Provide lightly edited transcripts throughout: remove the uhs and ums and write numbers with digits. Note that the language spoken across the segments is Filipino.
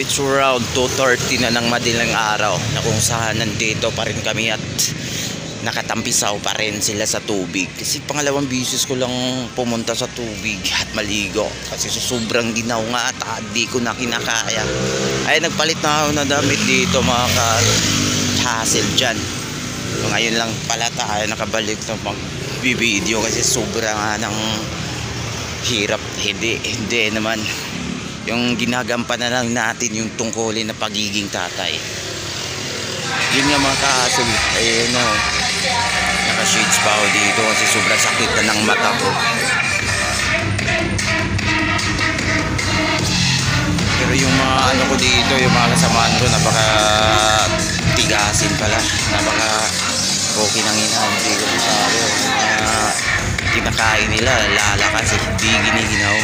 It's around 2:30 na ng madaling araw na kung saan nandito pa rin kami at nakatampisaw pa rin sila sa tubig. Kasi pangalawang bisis ko lang pumunta sa tubig at maligo. Kasi sobrang ginaw nga at di ko na kinakaya. Ay nagpalit na ako na damit dito mga ka-hassle dyan. So, ngayon lang pala tayo nakabalik na mag-video kasi sobrang ng hirap. Hindi naman. Yung ginagampanan lang natin yung tungkulin na pagiging tatay. Yun nga mga ka-hassle. Ayun o. Naka-shades pa ako dito kasi sobrang sakit na ng mata ko. Pero yung mga ano ko dito, yung mga kasamaan ko, napaka tigasin pala. Napaka okay nang hindi ko masabi. Kinakain nila, lalakas at hindi giniginaw.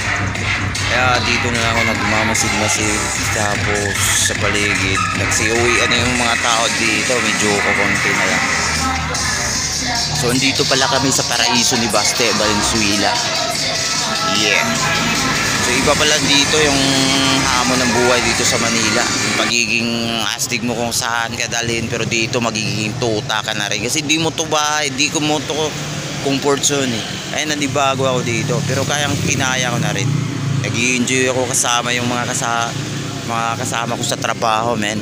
Kaya dito na ako nagmamasid-masid tapos sa paligid. Nagsiuwian na yung mga tao dito, medyo kukunti na lang. So andito pala kami sa paraiso ni Baste, Valenzuela. Yeah. So iba pala dito yung hamon ng buhay dito sa Manila. Yung pagiging astig mo kung saan ka dalhin, pero dito magiging tuta ka na rin. Kasi di mo to bahay, di ko mo to comfort zone eh. Ay nandibago ako dito, pero kayang kinaya ko na rin. Nag-i-enjoy ako kasama yung mga kasama ko sa trabaho, men.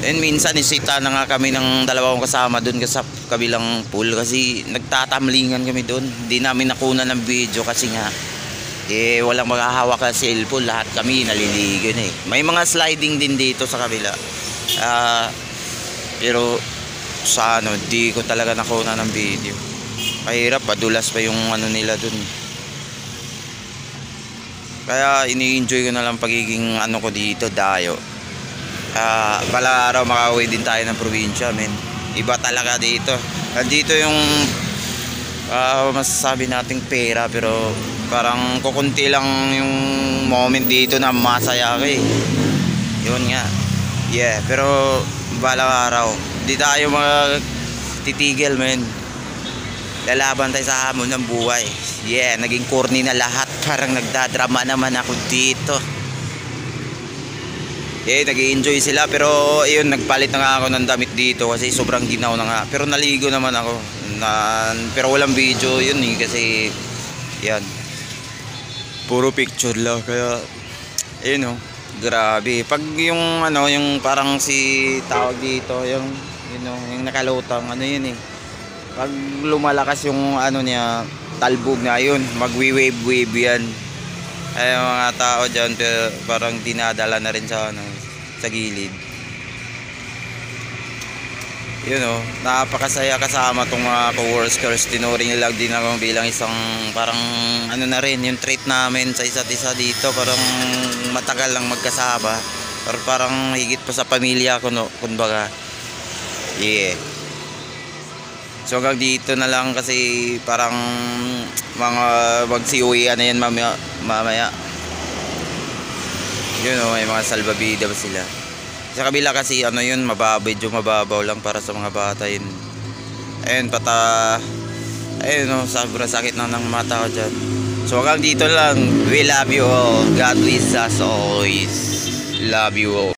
And minsan isita na nga kami ng dalawang kasama dun sa kabilang pool kasi nagtatamlingan kami dun. Hindi namin nakuna ng video kasi nga walang maghahawak sa cellphone, lahat kami naliligo na eh. May mga sliding din dito sa kabila. Pero sa di ko talaga nakuna ng video. Mahirap, padulas pa yung nila dun. Kaya ini-enjoy ko na lang pagiging ko dito, dayo. Pala araw makauwi din tayo ng probinsya, men. Iba talaga dito. Dito yung masasabi nating pera, pero parang kukunti lang yung moment dito na masaya ka eh. Yun nga. Yeah, pero balang araw di tayo titigil, men. Lalaban tayo sa hamon ng buhay. Yeah, naging corny na lahat. Parang nagdadrama naman ako dito. Nag-i-enjoy sila. Pero yun, nagpalit na nga ako ng damit dito kasi sobrang ginaw na nga. Pero naligo naman ako. Pero walang video yun eh. Kasi yan, puro picture lang. Kaya yun oh, grabe. Pag yung yung parang si tawag dito, yung nakalutang, yun eh. Pag lumalakas yung niya, talbog na yun, magwi-wave yan. Ay mga tao dyan parang dinadala na rin sa sa gilid. Yun o, napakasaya kasama tong mga co-workers. Tinuring nila din ako bilang isang parang na rin yung trait namin sa isa't isa dito. Parang matagal lang magkasama, pero parang higit pa sa pamilya ko kumbaga. Yeah. So hanggang dito na lang kasi parang mga magsiuwian na yan mamaya. Yun o, may mga salbabida ba sila. Sa kabila kasi yun, medyo mababaw lang para sa mga bata yun. Ayun, ayun o, sobrang sakit na ng mata ko dyan. So hanggang dito lang. We love you all. God bless us always. Love you all.